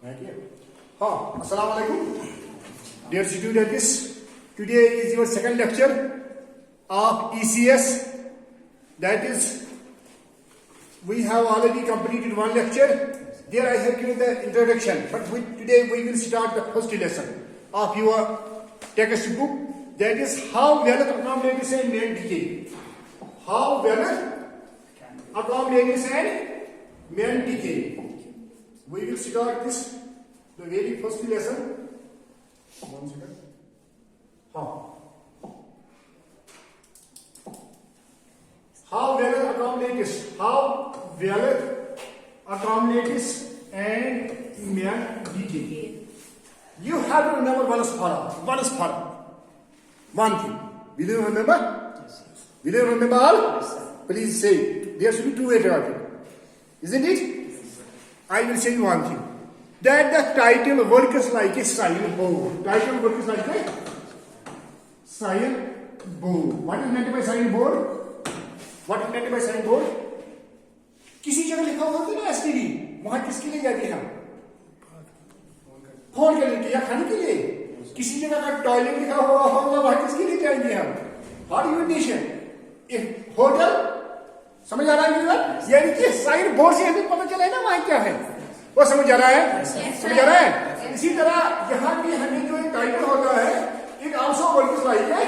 Assalamu alaikum. Dear students, today is your second lecture of ECS. That is, we have already completed one lecture. There I have given the introduction, but today we will start the first lesson of your textbook. That is how wealth accumulates and main decay. How wealth accumulates and main decay. We will start this, the very first lesson. 1 second. How wealth accumulates. How wealth accumulates and main decay. You have to remember one thing. Will you remember? Will you remember all? Please say. There should be two ways about it. Isn't it? I will say you one thing. That the title works like a signboard. Title works like a signboard. What is meant by signboard? What is meant by signboard? किसी जगह लिखा हुआ होता है ना STD, वहां किसके लिए जाते हैं हम? फोन करने के या खाने के लिए. किसी जगह का टॉयलेट लिखा हुआ होगा, वहां किसके लिए जाएंगे हम? फॉर यूनिशन. होटल, समझ आ रहा है मेरी बात? यानी कि साइन बोर्ड से हमें पता चला है ना वहां क्या है. वो समझ आ रहा है? समझ आ रहा है? इसी तरह यहाँ भी हमें जो एक टाइटल होता है, इट आल्सो वर्क्स लाइक है,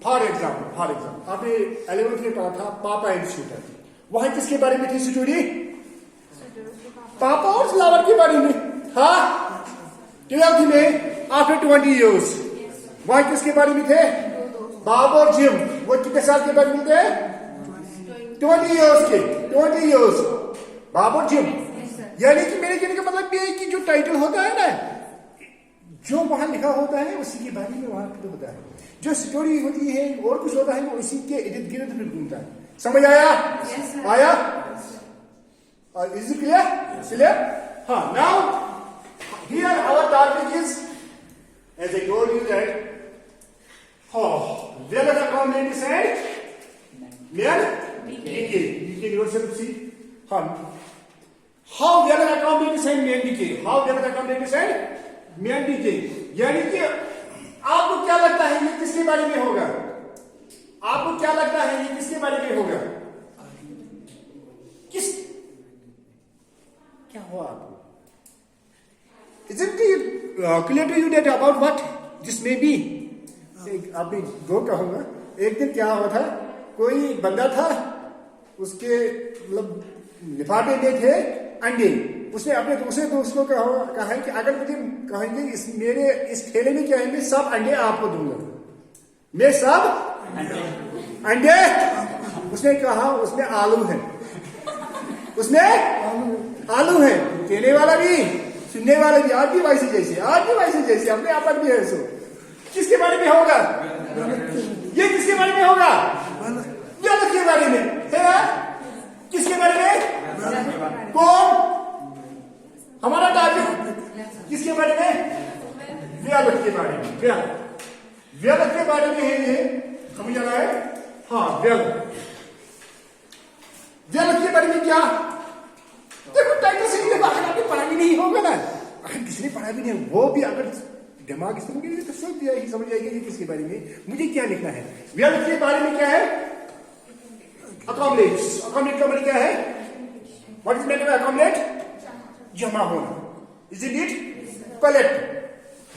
फॉर एग्जाम्पल आपने 11th में पढ़ा था पापा एंड शूटर. वहां किसके बारे में थी स्टोरी? पापा और फ्लावर के बारे में. हाँ, 12th में आफ्टर 20 years. वहां किसके बारे में थे? बाब और जिम. वो कितने साल के बारे में थे? 20 years के. 20 years. बाब और जिम. यानी कि मेरे कहने का मतलब ये है कि जो टाइटल होता है ना, जो वहां लिखा होता है उसी के बारे में वहां होता है. जो स्टोरी होती है और कुछ होता है वो इसी के इर्द गिर्द घूमता है. समझ आया? आया? Is it clear? Clear? Now here our topic is, as I told you that wealth accumulates and main decay. You can yourself see. How wealth accumulates and main decay. How wealth accumulates and main decay. यानी कि आपको क्या लगता है ये किसके बारे में होगा? आपको क्या लगता है ये किसके बारे में होगा? क्या हुआ आपको? Isn't it clear to you that about what this may be? अभी दो कहूंगा. एक दिन क्या हुआ था, कोई बंदा था, उसके मतलब लिफाफे में थे अंडे. उसने अपने दूसरे दोस्त को कहा है कि अगर मुझे कहेंगे मेरे इस थैले में क्या है, मैं सब अंडे आपको दूंगा. मैं सब अंडे. उसने कहा उसमें आलू है. उसमें आलू है. देने वाला भी, सुनने वाला भी. आज भी वैसे जैसे अपने आप भी है. सो किसके बारे में होगा ये? किसके बारे में होगा? वेल्थ के बारे में है. किसके बारे में? कौन? हमारा टॉपिक किसके बारे में? वेल्थ के बारे में. वेल्थ के बारे में है ये. समझ आ रहा है? वेल्थ के बारे में क्या? देखो टाइटल से नहीं, अगर आपने पढ़ा भी नहीं होगा ना, अगर किसी ने पढ़ा भी नहीं, वो भी अगर दिमाग इस्तेमाल करेंगे तो सब समझ जाएगा कि किसके बारे में मुझे क्या लिखना है. वेल्थ के बारे में क्या है? अकोमोडेट का मतलब क्या है? What is mean by accommodate? जमा होना. Is it? कलेक्ट.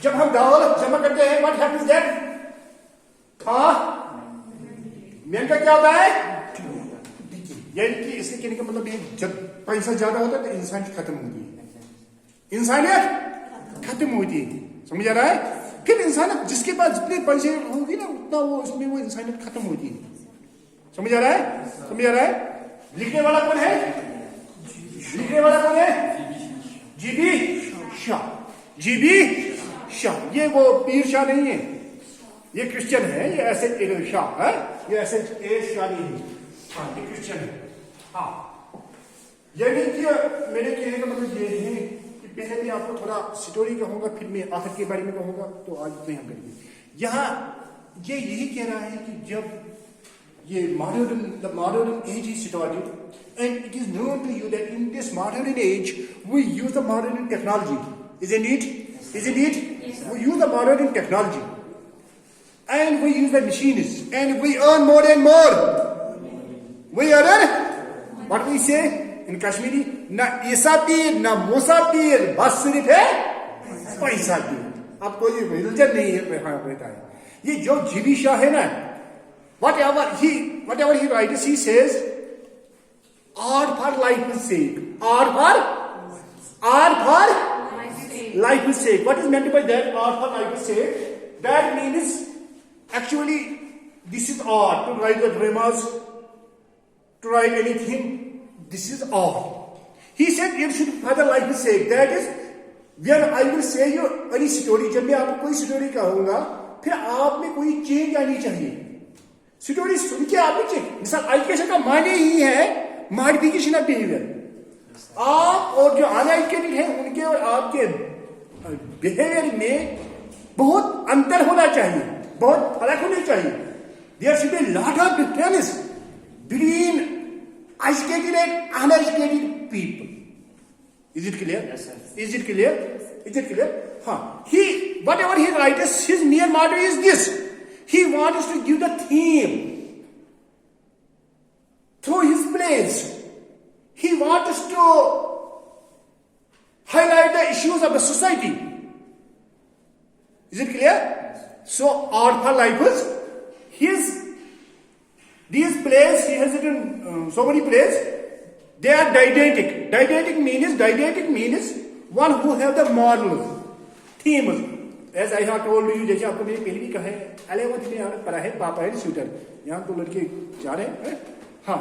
जब हम दौलत जमा करते हैं, व्हाट हैपेंस देन? मेन का क्या होता है? यानी कि इसके कहने का मतलब ये, जब पैसा ज्यादा होता है तो इंसानियत खत्म होती है. इंसानियत खत्म होती है. समझ आ रहा है? फिर इंसानियत जिसके पास जितने पैसे होगी ना, उतना वो उसमें वो इंसानियत खत्म होती है. समझ आ रहा है? समझ आ रहा है? लिखने वाला कौन है? जीबी शाह. ये वो पीर शाह नहीं है, ये क्रिश्चियन है. ये ऐसे शाह है, ये ऐसे शाह नहीं है. ये क्रिश्चियन है. यानी कि मेरे कहने का मतलब ये है कि पहले मैं आपको थोड़ा स्टोरी कहूंगा, फिर मैं आखिर के बारे में कहूंगा. तो आज इतना हम करेंगे. यहाँ ये यही कह रहा है कि जब ये the modern age is started, and it is known to you that in this this modern age, we use the modern technology, isn't it? Isn't it? Yes. We use the modern technology, and we use the machines, and we earn more and more. We earn what we say in Kashmiri, na isa pir, na musa pir, bas sirf hai paisa pir. अब कोई religion नहीं है रहता है. ये जो जीवी शाह है ना, whatever he writes, he says, art for life's sake, art for life's sake. What is meant by that? Art for life's sake. That means actually this is art. To write the dramas, to write anything, this is art. He said it should for the life's sake. That is, when I will say you any story, जब मैं आपको कोई story कहूंगा, फिर आप में कोई change आनी चाहिए. स्टोरी सुन के आप में मिसाल एजुकेशन का माने ही है मॉडिफिकेशन ऑफ बिहेवियर. आप और जो अनएजुकेटेड है उनके और आपके बिहेवियर में बहुत अंतर होना चाहिए, बहुत फर्क होना चाहिए. There should be lot of difference between educated and uneducated people. Is it clear? Yes, sir. Is it clear? Is it clear? He, whatever he writes, his mere motto is this. He wants to give the theme through his plays. He wants to highlight the issues of the society. Is it clear? So, art for life is these plays, he has written so many plays. They are didactic. Didactic means one who have the morals, themes. As I have told you, जैसे आपको मैंने पहले भी कहा है, 11th में यहाँ पढ़ा है, पापा है शूटर. यहाँ तो लड़के जा रहे हैं. हाँ.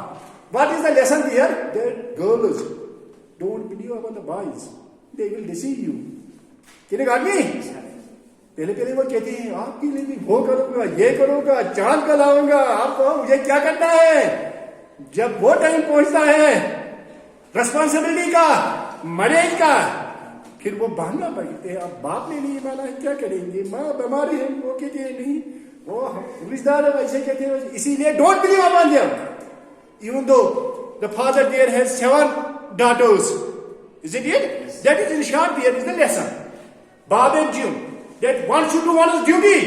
What is the lesson here? That girls don't believe about the boys. They will deceive you. कितने आदमी? पहले वो कहते हैं आपके लिए भी वो करूंगा, ये करूंगा, चांद का लाऊंगा. आपको मुझे क्या करना है? जब वो टाइम पहुंचता है रिस्पॉन्सिबिलिटी का, मैरिज का, फिर वो बहाना पड़ते हैं. अब बाप ने नहीं माना है, क्या करेंगे? माँ बीमारी है, वो कहते हैं नहीं, वो रिश्तेदार ऐसे कहते हैं. इसीलिए don't believe upon them. Even though the father there has 7 daughters. Is it it? That is in short, there is the lesson. Bob and Jim, that one should do one's duty.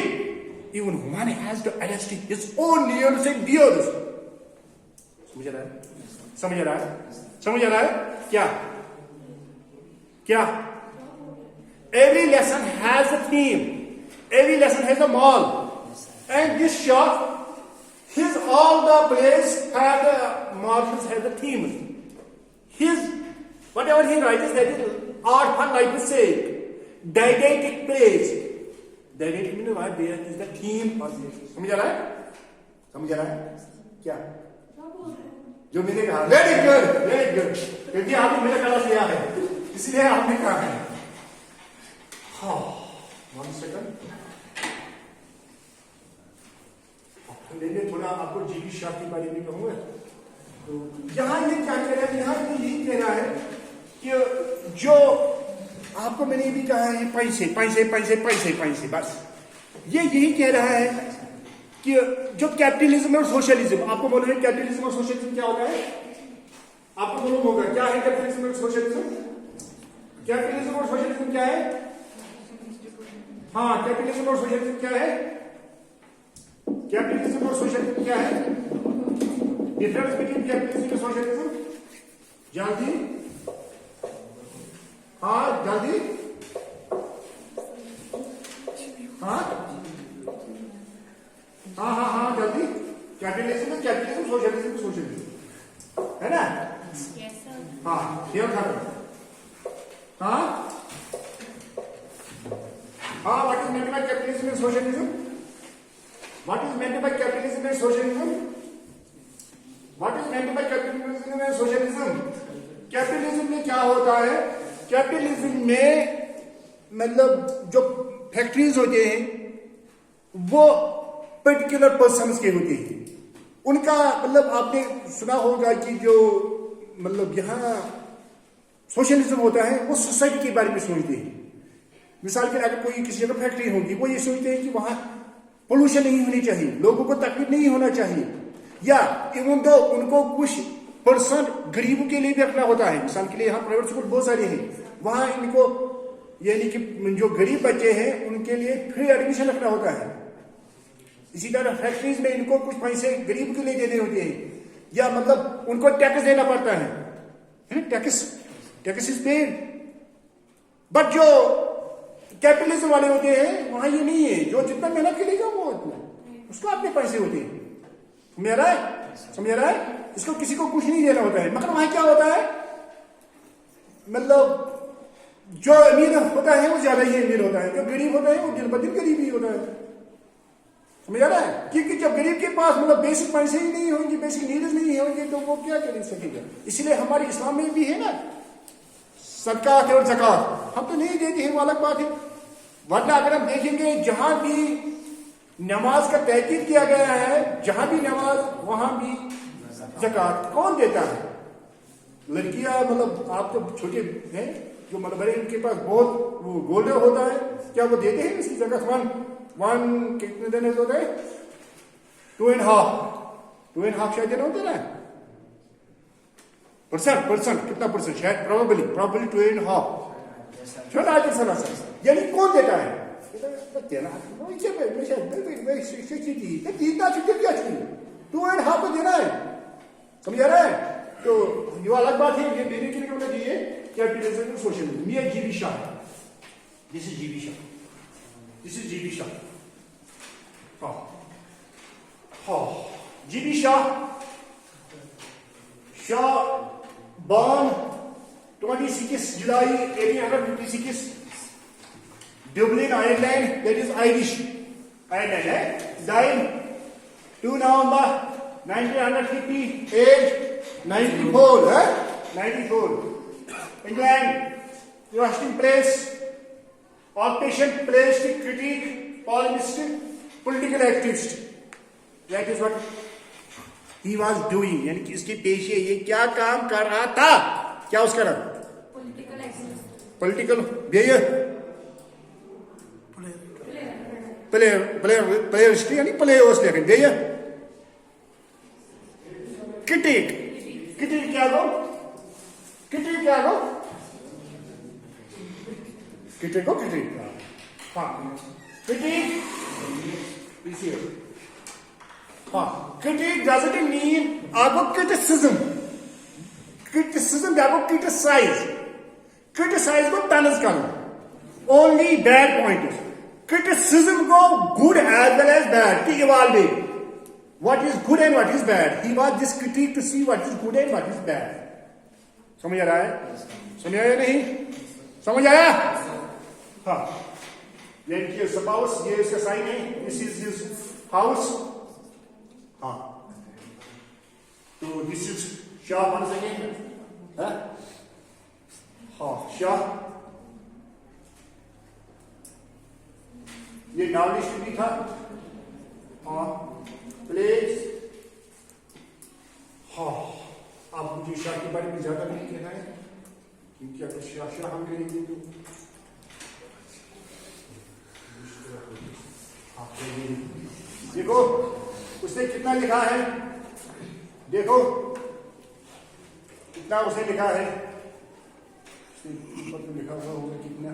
Even one has to arrest his own nears and dears. समझ रहा है? समझ रहा है? समझ रहा है? क्या? Every lesson has a theme. Every lesson has a moral. And this short, all the plays have the morals, have the themes. Whatever he writes, that is art for life's sake. Didactic plays. Didactic means what? There is the theme. समझ रहा है? समझ रहा है? क्या? जो मैंने कहा वेरी गुड, क्योंकि आपने मेरा क्लास लिया है इसलिए आपने कहा है. हाँ, 1 सेकंड. मैंने थोड़ा आपको जीवी शाह के बारे में कहूंगा. तो यहाँ ये क्या कह रहा है? यहाँ ये यही कह रहा है कि जो आपको मैंने भी कहा है पैसे पैसे पैसे पैसे पैसे, बस ये यही कह रहा है कि जो कैपिटलिज्म और सोशलिज्म, आपको मालूम है कैपिटलिज्म और सोशलिज्म क्या होता है? आपको मालूम होगा क्या है कैपिटलिज्म और सोशलिज्म? कैपिटलिज्म और सोशलिज्म क्या है? हाँ, कैपिटलिज्म और सोशलिज्म क्या है? कैपिटलिज्म और सोशलिज्म क्या है? डिफरेंस बिटवीन कैपिटलिज्म और सोशलिज्म जल्दी. हाँ जल्दी. हाँ जल्दी. कैपिटलिज्म सोशलिज्म है ना? हाँ ध्यान रखो. हाँ what is meant by capitalism and socialism? What is meant by capitalism and socialism? What is meant by capitalism and socialism? Capitalism में क्या होता है? कैपिटलिज्म में मतलब जो फैक्ट्रीज होते हैं वो पर्टिकुलर पर्सन्स के होते हैं. उनका मतलब आपने सुना होगा कि जो मतलब यहाँ सोशलिज्म होता है वो सोसाइटी के बारे में सोचते हैं. मिसाल के लिए अगर कोई किसी जगह फैक्ट्री होगी, वो ये सोचते हैं कि वहां पोल्यूशन नहीं होनी चाहिए, लोगों को तकलीफ नहीं होना चाहिए, या इवन दो उनको कुछ पर्सन गरीबों के लिए भी रखना होता है। मिसाल के लिए यहाँ प्राइवेट स्कूल बहुत सारे हैं, वहां इनको यानी कि जो गरीब बच्चे हैं उनके लिए फ्री एडमिशन रखना होता है। इसी तरह फैक्ट्रीज में इनको कुछ पैसे गरीब के लिए देने होते हैं, या मतलब उनको टैक्स देना पड़ता है, टैक्स इज पेड। बट जो कैपिटलिज्म वाले होते हैं वहां ये नहीं है, जो जितना मेहनत करेगा वो उतना उसको अपने पैसे होते हैं। समझ रहा है? इसको किसी को कुछ नहीं देना होता है। मगर वहां क्या होता है, मतलब जो अमीर होता है वो ज्यादा ही अमीर होता है, जो गरीब होता है वो दिन ब दिन गरीब ही होता है। समझ आ रहा है? क्योंकि जब गरीब के पास मतलब बेसिक पैसे ही नहीं होंगे, बेसिक नीड्स नहीं होंगे, तो वो क्या कर सकेगा। इसलिए हमारे इस्लाम में भी है ना सदकात और ज़कात, हम तो नहीं देते हैं, वो अलग बात है। वरना अगर हम देखेंगे जहां भी नमाज का तहकीद किया गया है, जहां भी नमाज वहां भी ज़कात कौन देता है? लड़कियां, मतलब आप तो छोटे हैं जो मतलब बड़े उनके पास बहुत वो गोल्ड होता है, क्या वो देते हैं इसकी ज़कात? वन कितने देने होते हैं? 2.5 शायद देना होता है ना परसेंट कितना परसेंट, शायद प्रोबेबली 2.5 यानी कौन देता है? देना 2.5 तो देना है। समझ आ रहा है? तो ये अलग बात है, ये मेरे के लिए होना चाहिए कैपिटलिज्म सोशलिज्म। ये GB Shah, this is GB Shah, this is GB Shah. GB Shah born 26 July 1856, Dublin, Ireland, that is Irish Ireland, died 2 November 1950, age 94, 94. England, resting place, occupation, plastic critic, polemist, political activist. That is what he was doing, यानी कि इसके पेशे ये क्या काम कर रहा था, क्या उसका नाम? पॉलिटिकल प्लेयर हिस्ट्री यानी प्ले लेकिन भैया किटिक क्या गो हाँ critique doesn't mean आपको criticism आपको criticize को तनज करना, only bad pointers, criticism को good as well as bad की evaluate what is good and what is bad. He was this critique to see what is good and what is bad. समझ आ रहा है? समझ आया नहीं? समझ आया? हाँ, यानी कि spouse ये इसका साइन है, this is his house. हाँ, तो this is Shah one second, हाँ शाह, ये नॉलेज भी था, हाँ प्लेस, हाँ। आप मुझे शाह के बारे में ज्यादा नहीं कहना है क्योंकि अगर शाह हम करेंगे तो देखो उसने कितना लिखा है, देखो कितना उसने लिखा है, ऊपर तो लिखा हुआ होगा कितना।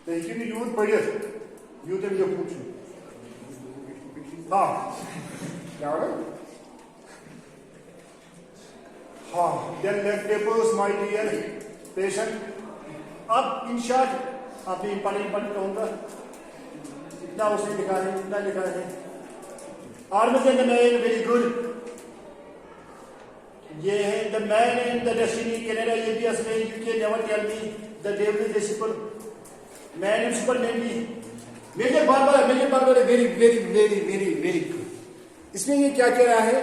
लेकिन यूथ पढ़िए, यूथ में जो पूछू, हाँ क्या हो रहा है? हाँ, then let papers my dear patient. अब इन शॉर्ट आपने इंपॉर्टेंट कहूंगा, इतना उसने लिखा है, इतना लिखा है। Arms and the man very good. ये है the man and the destiny. Canada ABS में you can never tell me the devil is a super man and superman भी। मेजर बार्बर है very good। इसमें ये क्या कह रहा है?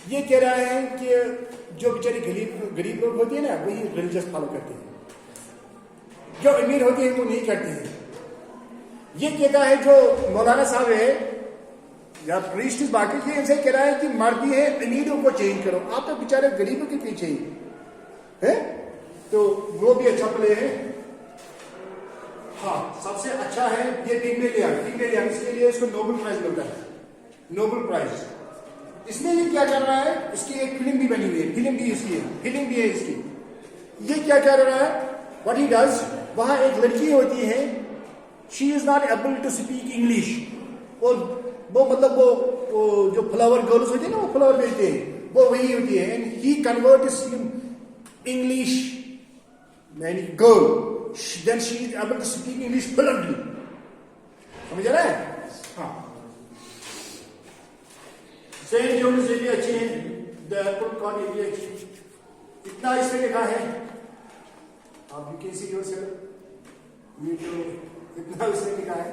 ये कह रहा है कि जो बेचारे गरीब लोग होते हैं ना वही रिलीजियस फॉलो करते हैं, जो अमीर होते हैं वो नहीं करते हैं। ये कहता है जो मौलाना साहब है या प्रीस्ट बाकी ये इनसे कह रहा है कि मर्दी है अमीरों को चेंज करो, आप तो बेचारे गरीबों के पीछे ही है, तो वो भी अच्छा प्ले है। हाँ, सबसे अच्छा है ये पिग्मेलियन, इसके लिए इसको नोबेल प्राइज मिलता है, नोबेल प्राइज। इसमें ये क्या कर रहा है, इसकी एक फिल्म भी बनी हुई है, फिल्म भी इसकी है, फिल्म भी है इसकी। ये क्या कर रहा है, व्हाट ही डज, वहां एक लड़की होती है, she is not able to speak English, और वो मतलब वो जो फ्लावर गर्ल्स होती है ना, वो फ्लावर बेचते हैं, वो वही होती है, एंड ही कन्वर्ट्स इंग्लिश यानी girl, then she is able to speak English fluently. समझ रहा है? हाँ, सेंट जोन्स भी अच्छे हैं, द एयरपोर्ट कॉर्ड भी अच्छी, इतना इसमें लिखा है, आप यू कैन सी योरसेल्फ, ये जो इतना इसमें लिखा है,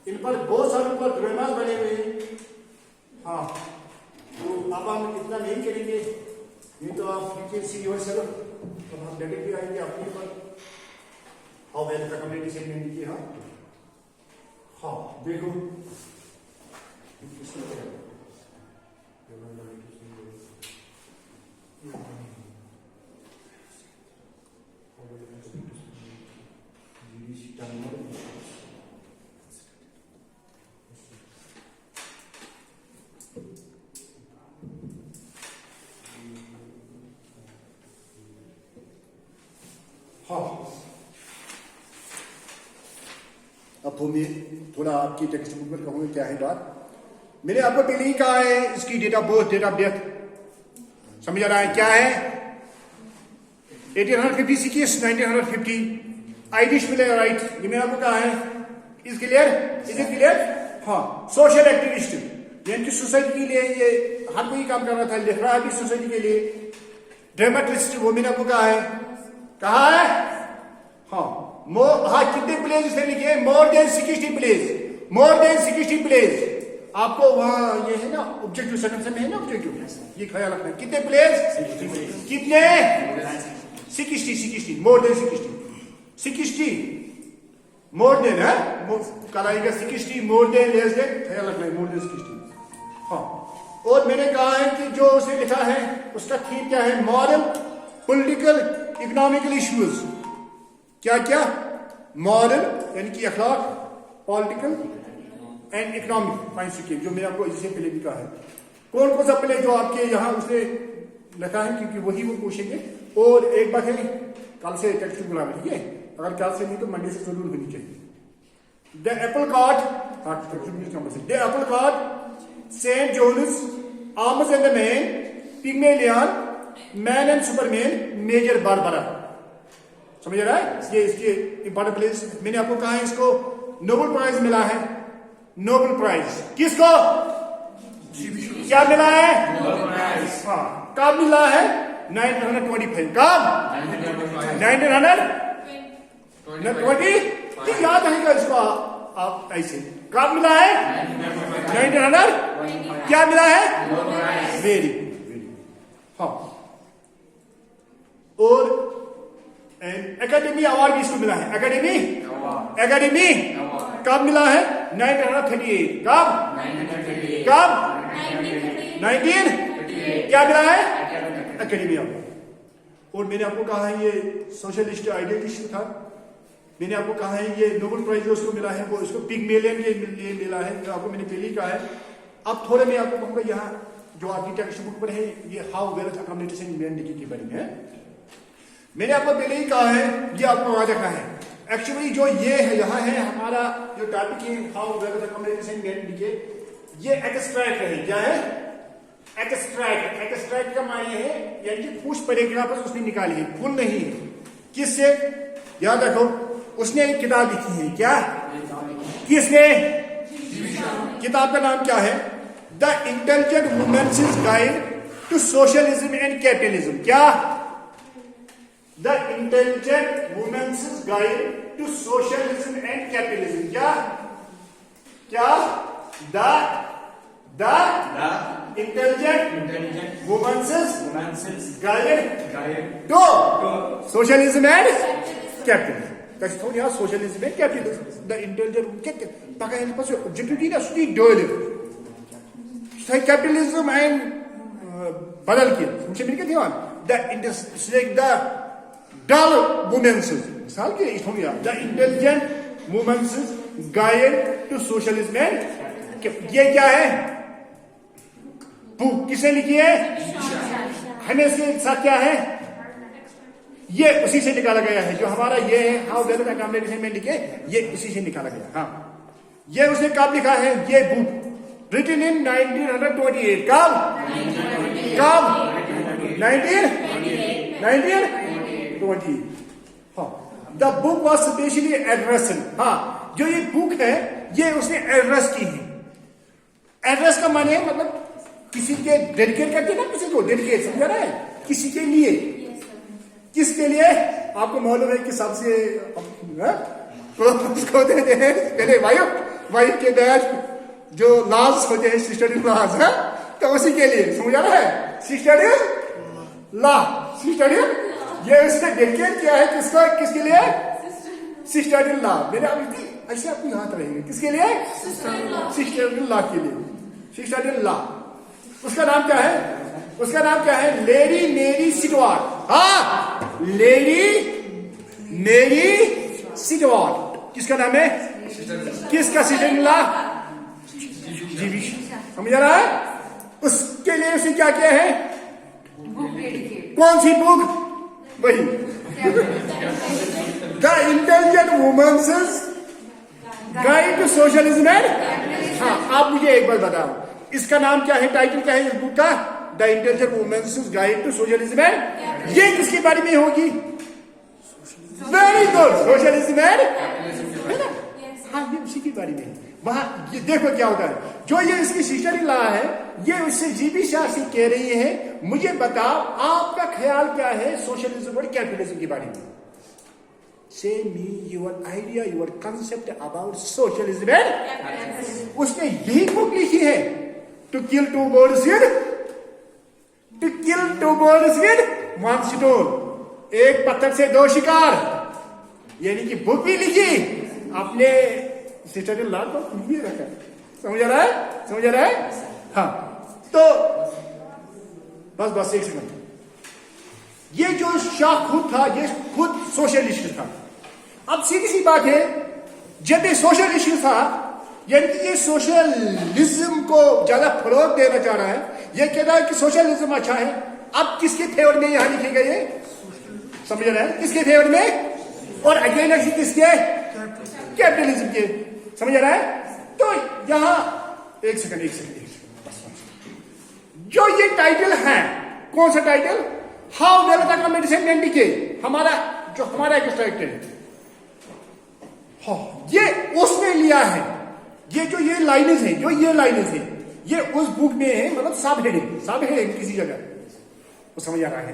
इन पर बहुत सारे ऊपर ड्रामास बने हुए हैं। हाँ, तो अब हम इतना नहीं करेंगे, ये तो आप यू कैन सी योरसेल्फ, तो हम डायरेक्टली आएंगे अपने पर, how well the community segment की। हाँ हाँ, देखो हाँ, अब तो मैं थोड़ा आपकी टेक्स्ट बुक में कहूंगा क्या है बात। मैंने आपको पहले ही कहा है इसकी date of birth, date of death समझ आ रहा है क्या है, 1856 1950 आयरिश मिले राइट, ये मैंने आपको कहा है। Is clear, is it clear? हाँ, सोशल एक्टिविस्ट यानी कि सोसाइटी के लिए ये हर कोई काम कर रहा था, लिख रहा है भी सोसाइटी के लिए। ड्रामेटिस्ट वो मैंने आपको कहा है हाँ, हाँ कितने प्लेज इसने लिखे, more than 60 plays, more than 60 plays. आपको वहां ये है ना ऑब्जेक्टिव, सेकंड से में है ना ऑब्जेक्टिव, ये ख्याल रखना। कितने प्लेज, कितने 60, मोर देन 60 मोर देन है, कल आएगा 60 मोर देन लेस देन, ख्याल रखना है मोर देन 60। हाँ, और मैंने कहा है कि जो उसे लिखा है उसका थीम क्या है, मॉरल, पॉलिटिकल, इकोनॉमिकल इश्यूज। क्या क्या, मॉरल यानी कि अखलाक, पॉलिटिकल एंड इकोनॉमिक फाइनेंस, जो मैंने आपको इससे पहले भी कहा है। कौन कौन सा पहले जो आपके यहाँ उसने लिखा है, क्योंकि वही वो पूछेंगे। और एक बात है, कल से टेक्स्ट बुला, ठीक है, अगर कल से नहीं तो मंडे से जरूर होनी चाहिए। The Apple Cart, the Apple Cart, Saint Joan's, Arms and the Man, Pygmalion, Man and Superman, Major Barbara. समझ रहा है? ये इसके इंपॉर्टेंट प्लेस। मैंने आपको कहा है इसको नोबेल प्राइज मिला है, नोबेल प्राइज किसको, क्या मिला है, हाँ, कब मिला है, 1925, कब 1920, याद रहेगा इसको आप ऐसे, कब मिला है 1900, क्या मिला है, वेरी हाँ। और एकेडमी अवार्ड भी इसको मिला है, एकेडमी कब मिला है, 1938, कब 19 क्या मिला है, एकेडमी अवार्ड। और मैंने आपको कहा है ये सोशलिस्ट आइडियलिस्ट था, मैंने आपको कहा है ये नोबेल प्राइज जो उसको मिला है वो इसको पिग्मेलियन के लिए मिला है, जो आपको मैंने पहले ही कहा है। अब थोड़े मैं आपको कहूंगा यहाँ जो आपकी टेक्स्ट बुक पर है, ये how wealth accommodation in India के बारे में है। मैंने आपको पहले ही कहा है, ये आपको वहां देखा है। एक्चुअली जो ये है यहाँ है हमारा जो टॉपिक है how wealth accommodation in India, ये एक्सट्रैक्ट है। क्या है, एक्सट्रैक्ट, एक्सट्रैक्ट का मायने है यानी कि कुछ पैराग्राफ उसने निकाली है, फुल नहीं है। किससे, याद रखो, उसने एक किताब लिखी है, क्या, किसने, किताब का नाम क्या है, the intelligent women's guide to socialism and capitalism. क्या, the intelligent women's guide to socialism and capitalism. क्या क्या, the intelligent women's guide to socialism and capitalism. Das ist ja Sozialism und Kapitalism. The intelligent pakai ini pas objektif tidak sudah dole. Saya capitalism and badal kiya. Mungkin mereka diwan. The dull women's. Misal ke itu ya. The intelligent women's guide to socialism and ये क्या है? Book किसने लिखी है? हमें इसके साथ क्या है? ये उसी से निकाला गया है। जो हमारा ये है हाउ वेल अकोमोडेशन में लिखे, ये इसी से निकाला गया। हाँ, ये उसने कब लिखा है? ये बुक रिटन इन 1928। कब? 1920। हाँ, the book was specially addressed. हाँ, जो ये बुक है ये उसने एड्रेस की है। एड्रेस का माने मतलब किसी के डेडिकेट करते ना, किसी को डेडिकेट, समझा रहा है? किसी के लिए। किसके लिए? आपको मालूम है कि सबसे उसको देते हैं पहले वाइफ के बाद जो लाज होते हैं, सिस्टर इन लॉज है, तो उसी के लिए, समझा रहा है? Sister in law, sister in, ये उसने डेडिकेट किया है किसको? किसके लिए? Sister in law. मेरे ऐसे आपको याद रहेंगे। किसके लिए? सिस्टर इन लॉ के लिए। सिस्टर इन लॉ, उसका नाम क्या है? उसका नाम क्या है? लेडी मेरी सिटवार्ट। हाँ, लेडी मेरी सिटवार्ट। किसका नाम है? किसका? सिस्टर इन लॉ, जीवी। समझ रहा है? उसके लिए उसने क्या किया है? कौन सी बुक? वही the intelligent women's guide to socialism and. हाँ, आप मुझे एक बार बताओ इसका नाम क्या है? टाइटल क्या है इस बुक का? The intelligent women's guide to socialism and. ये किसके बारे में होगी? वेरी गुड, सोशलिज्म एंड, है ना? हाँ, ये उसी के बारे में। वहां ये देखो क्या होता है। जो ये इसकी सिस्टर इन लॉ है, ये उससे जीबी शाह से कह रही है, मुझे बताओ आपका ख्याल क्या है सोशलिज्म और कैपिटलिज्म के बारे में? Say me your idea, your concept about socialism and. उसने यही बुक लिखी है, to kill two birds with one stone, एक पत्थर से दो शिकार। यानी कि बुक भी लिखी, अपने सिस्टर इन लॉ को भी रखा। समझ रहा है? समझ रहा है? हाँ, तो बस एक सेकंड। ये जो शाह खुद था, ये खुद सोशलिस्ट था। अब सीधी सी बात है, जब ये सोशलिस्ट था, यानी कि ये सोशलिज्म को ज्यादा फरोग देना चाह रहा है, ये कह रहा है कि सोशलिज्म अच्छा है। अब किसके फेवर में यहां लिखे गए? समझ रहे हैं? किसके फेवर में? और अगेंस्ट किसके? कैपिटलिज्म के। समझ रहा है? तो यहां एक सेकंड जो ये टाइटल है, कौन सा title? How well accommodation and decay, हमारा एक टाइटल है। हाँ, ये उसने लिया है। ये जो ये लाइनें हैं, ये उस बुक में है, मतलब सब हेडिंग किसी जगह। वो समझ आ रहा है?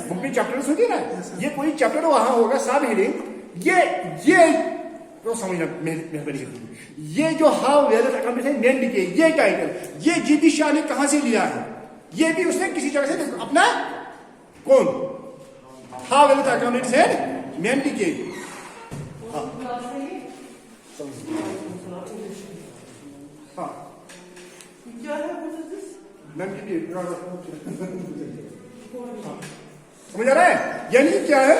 बुक में चैप्टर्स होती है ना, ये कोई चैप्टर वहां होगा, सब हेडिंग। ये तो समझना मेहरबानी करनी। ये जो how well accommodation and decay, ये टाइटल, ये जीबी शाह ने कहां से लिया है? ये भी उसने किसी जगह से अपना, कौन? How well accommodation and decay. हाँ, समझ आ रहा है? यानी क्या है?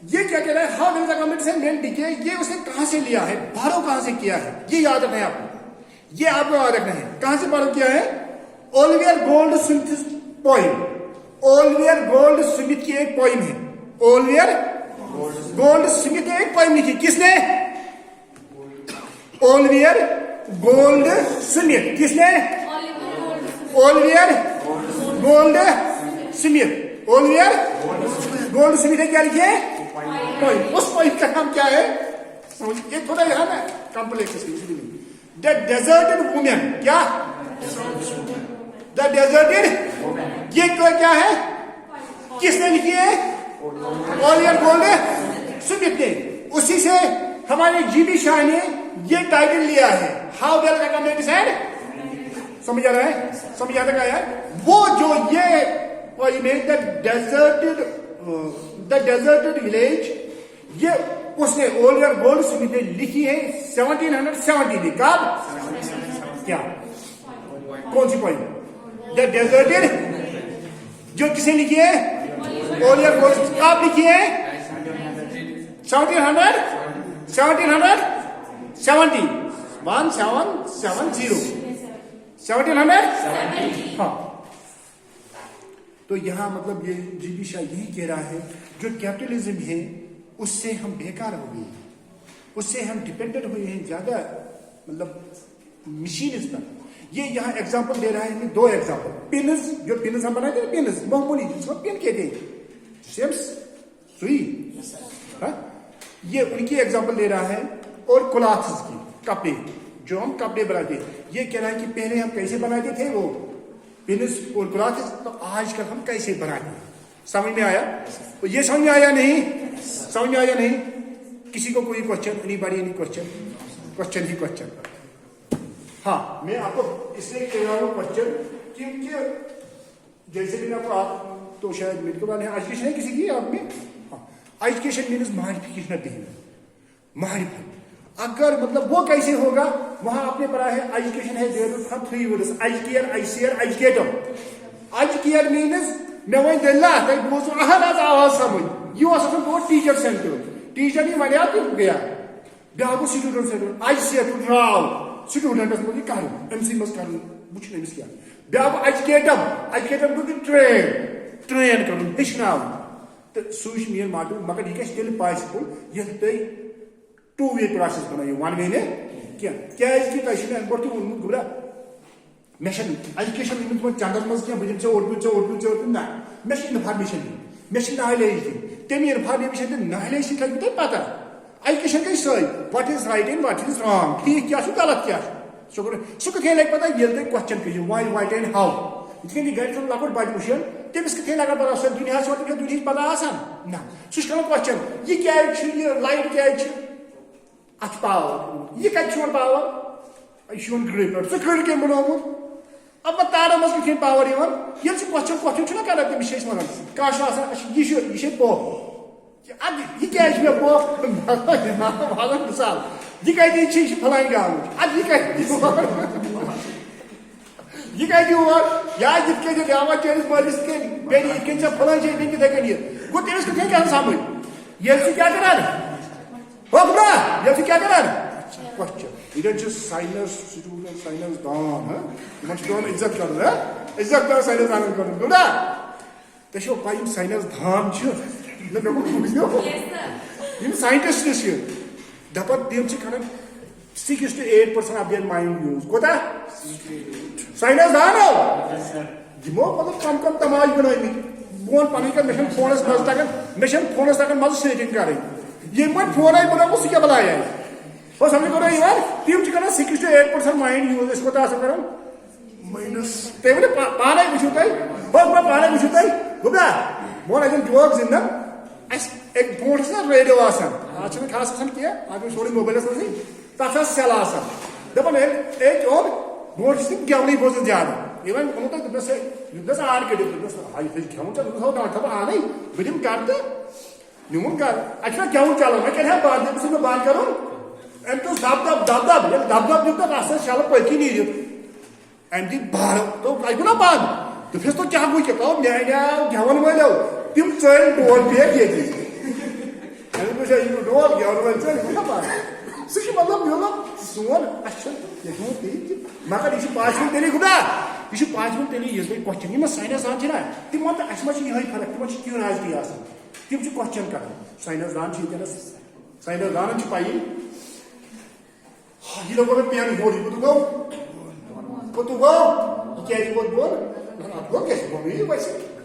ये क्या कह रहा है? How well accommodation and decay, ये उसने कहां से लिया है, बारो कहां से किया है, ये याद रखना है आपको। ये आपको याद रखना है कहां से बारो किया है। Olivier gold Smith poem, Olivier gold Smith की एक पोइम है। ओलिवियर गोल्ड स्मिथ ने एक पोइम लिखी। किसने? Oliver Goldsmith. किसने? Oliver Goldsmith. Oliver Goldsmith ने क्या लिखे? पोइम। उस पोइम का नाम क्या है? ये थोड़ा यहां ना कॉम्प्लेक्स है। The deserted women. क्या? द डेजर्टेड, ये क्या है? किसने लिखी है? ओलिवियर गोल्ड स्मिथ ने। उसी से हमारे जीबी शाह ने ये टाइटल लिया है, हाउ वेल अकोमोडेशन। समझ आ रहा है? समझ आ रहा है? वो जो ये द डेजर्टेड विलेज, ये उसने ओलिवियर गोल्ड स्मिथ ने लिखी है 1770 में। कब? क्या? कौन सी पॉइंट? द डेजर्टेड, जो किसने लिखी है? Olivier gold. कब लिखी है? 1770। 1770 1700। हाँ, तो यहाँ मतलब ये जीबी शाह यही कह रहा है, जो कैपिटलिज्म है उससे हम बेकार हो गए हैं, उससे हम डिपेंडेंट हुए हैं ज्यादा मतलब मशीन पर। ये यहाँ एग्जांपल दे रहा है, मैं 2 एग्जांपल। पिन्स, जो पिन्स हम बनाते हैं, पिन्स मामूली जिसको पिन कहते हैं, सेम्स सुई, हाँ, ये उनकी एग्जांपल दे रहा है। और क्लॉथ्स की, कपड़े, जो हम कपड़े बनाते हैं, ये कह रहा है कि पहले हम कैसे बनाते थे वो पिन्स और क्लॉथ्स, तो आजकल हम कैसे बनाते हैं। समझ में आया? तो ये समझ में आया नहीं? समझ में आया नहीं? किसी को कोई question? Anybody any question? Question ही क्वेश्चन। हाँ, मैं आपको इसलिए कह रहा हूँ क्वेश्चन, क्योंकि जैसे भी आपको, आप तो शायद मेरे को है एजुकेशन है किसी की आप में? हाँ, एजुकेशन मीन्स मारिफिकेशन ऑफ बिहेवियर, मारिफत। अगर मतलब वो कैसे होगा, वहां आपने पढ़ा है एजुकेशन है देयर फ्रॉम 3 वर्ड्स, एजुकेयर, आईसीआर, एजुकेटर। एजुकेयर मीन्स मैं वही दिल्ला तक बोझ अहन आवाज समझ यह गो टीचर सेंटर, टीचर ही वनिया तो गया ब्या गो स्टूडेंट सेंटर, आईसीआर टू ड्राव स्टूडेंटस मुझे कर एमसी मस कर बुझ नहीं क्या ब्या go educator, educator go train कर हेचनाव तो सूच मेन माटू, मगर यह तेल पॉसिबल ये तुम 2 वे प्रोसेस बनाइए, 1 वे ने क्या तह वो गुबरा मे एजुकेशन तुम चंदस मज क्या बुझे उर्दू ना मे इन्फॉर्मेशन मे नॉलेज तम इन्फॉर्मेशन नॉलेज लगे तुम पता एजुकेशन गई सही what is right and what is wrong, ठीक क्या गलत क्या सह कथ लगे पता ये तुम क्वेश्चन करो वाई वाइट एंड हाउ। ये गर लकुट बच वुशन तमिस कथ लगा पता सो दुनिया दुनिया पता आसान ना सह क्वेश्चन ये क्या लाइट क्या अत पावर यह कत पावर यह ग्रेपर सह कर कम बनोमुत अब तार मज कथ पावर ये क्वेश्चन कर तमिस वन कह यह बो यह क्या मे बो मिसाल यह कत फलान गाँव अब यह कत या ये गाँव चैनिस मालिस पे फलान जाए इथे कन गो तमिस कथ क्या समझ ये क्या करान होगा ये क्या करान क्वेश्चन इधर साइंस स्टूडेंट साइंस दान तुम इज्जत कर इज्जत कर साइंस दान कर ना तो पा साइंस दान साइंटिस्ट दपान तम कर 6 to 8% of their mind use कोता साइंस दान यमो मतलब कम तमाश बनाई बन पन कर मे फोनस मज तक फोनस तक मज सेटिंग कर ये फोन बनाओ सह क्या बनाया वो समझ करो यार तम कर 6 to 8% माइंड यूज कोता कर माइनस तमें पाने वो तुम पाने वो तुम गुबा मोन अगर जोक जिंदा एक ब्रोट रेडियो आज खास कह आज सोरे मोबाइल मज तथा सेल दपान ओन ब्रोट गेवन बोजन ज्यादा इवन दुस आन कड़ो गेवन थो आन बम कर तो नुन कर अच्छा गेवन चलो मे क्या बंद मे बंद कर अम तो दब दिता रस शल पकी नीर अम दी बार तो ना बंद दोपस तो क्या गो क्या मेनो गेवन वालो तम चल डोल बेग ये डोल गेवन वाल चल बंद सह मतलब मतलब सोन मगर यह पॉसिबल तेल गुदा यह पॉसिबल तेल ये क्वेश्चन यम साइंस दान ना तम वन अस ये फर्क तम क्यूरियोसिटी तम क्वेश्चन कर साइंस दान साइंस दान पाई यह लोगों में पेन बोल कुत गो क्या बोल गो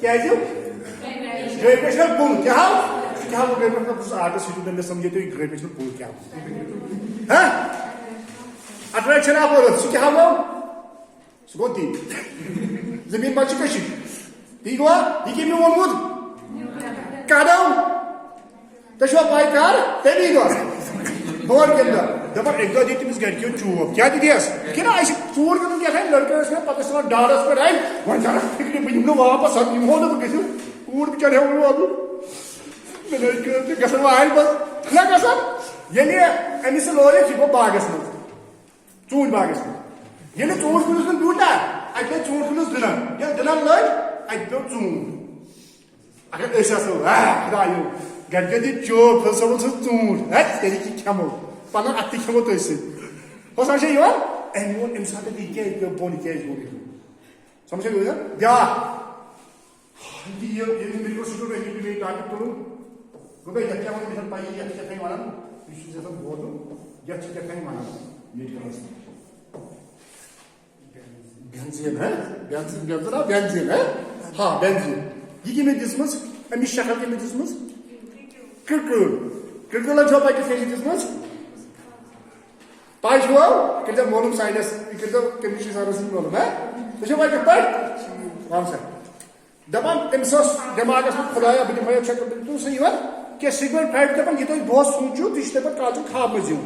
क्या ग्रेजुएशन पुल क्या क्या आर्टिस्ट स्टूडेंट समझे तो ग्रेजुएशन पुल क्या अट्रैक्शन आप सह क्या गो सह गो ती जमीन बच्चे ती गो यह मे वोनमुत कदम तो पाई कर तमी बोर कम दपान एक दह दी तमिस गो चूप क्या दिस कि चूर कर क्या लड़के पता डारस पे वन कर फिक्र बह दिम वापस यमो ना बह गो कूर बिचार हेवन वादुन गसन वाहन बस ना गसन ये अमिस लोर गो बागस मज चून बागस मज ये चून कुलिस में ब्यूटा अत चून कुलिस दिलन ये दिलन लग अत पे चून अगर खुदायो गर दी चोप सब चून तेल खमो पन अत खमो तुम बस अच्छा ये एम इन साथ क्या बोन क्या समझ ब्या ये मेरे को शुरू में टारगेट करूँ गोबे क्या वो मिशन पाई या क्या कहीं वाला इशू जैसा बोल या क्या कहीं वाला ये कर बेंजीन है बेंजीन है हाँ बेंजीन ये में दिसमस अमी शक्ल के में दिसमस क्रिटिकल जो पाई के दिसमस पाई जो किधर मोलम साइनस किधर केमिस्ट्री साइनस मोलम है तो जो पाई के पाई कौन सा दबान तमसस दिमागस में खुदाया बिन मैं चेक कर तो सही है कि सिगरेट फैट दबान ये तो बहुत सोचो तिश्ते पर काजू खाब मजियो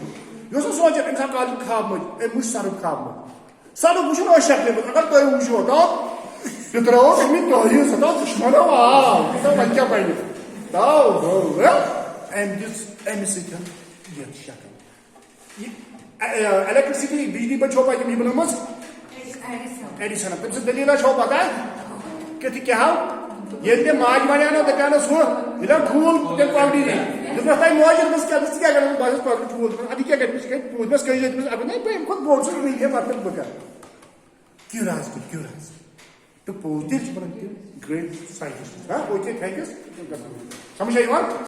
यो सो सोच इंसान काजू खाब मज ए मुझ सारू खाब मज सारू बुशो और शक्ल में अगर तो बुशो तो तो में तो ये सदा दुश्मन वाह तो बच्चा पाई तो एम दिस एम सिकन ये शक्ल ये इलेक्ट्रिसिटी बिजली पर छोपा के नहीं बनमस एडिसन तब से दलीला छो पता है कि क्या ये माज माने ना तो क्या ना सो इधर फूल के क्वालिटी नहीं जब तक मौज बस क्या करना बस पर फूल अभी क्या करना बस कहीं बस अब नहीं पे खुद बोल से नहीं है मतलब बता क्यों राज तो पोजिटिव ग्रेट साइंटिस्ट हां ओके थैंक यू समझ आई बात